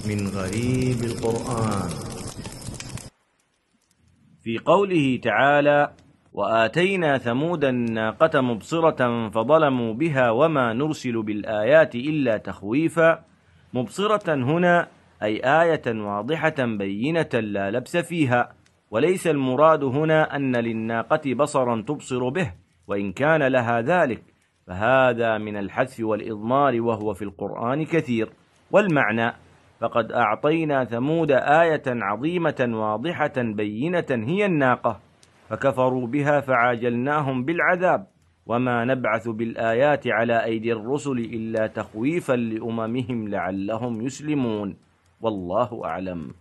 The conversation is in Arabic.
من غريب القرآن. في قوله تعالى: وآتينا ثمود الناقة مبصرة فظلموا بها وما نرسل بالآيات إلا تخويفا. مبصرة هنا أي آية واضحة بينة لا لبس فيها، وليس المراد هنا أن للناقة بصرا تبصر به، وإن كان لها ذلك فهذا من الحذف والإضمار، وهو في القرآن كثير. والمعنى: فقد أعطينا ثمود آية عظيمة واضحة بينة هي الناقة، فكفروا بها فعاجلناهم بالعذاب، وما نبعث بالآيات على أيدي الرسل إلا تخويفا لأممهم لعلهم يسلمون. والله أعلم.